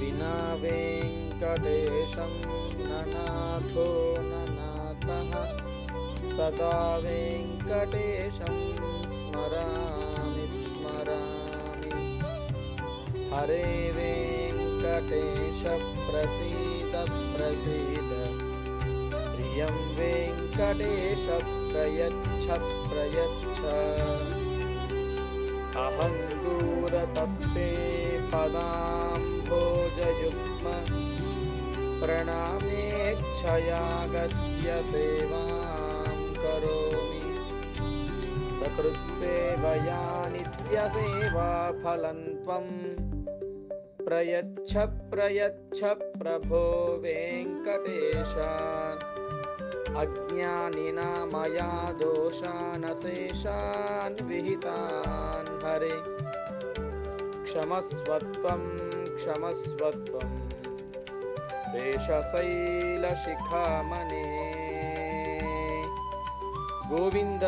विना वेङ्कटेशं ननाथो ननाथः सदा वेङ्कटेशं स्मरामि स्मरामि। हरे वेङ्कटेश प्रसीद प्रसीद, प्रियं वेङ्कटेश प्रयच्छ प्रयच्छ। अहं दूरतस्ते पदाम्भोजयुग्म प्रणामेच्छयागत्य सेवां करोमि। सकृत्सेवया नित्यसेवाफलं त्वं प्रयच्छ प्रयच्छ प्रभो वेङ्कटेश। अज्ञानिना मया दोषान् अशेषान् विहितान् हरे क्षमस्वत्वं क्षमस्वत्वं शेषशैलशिखामणे। गोविन्द।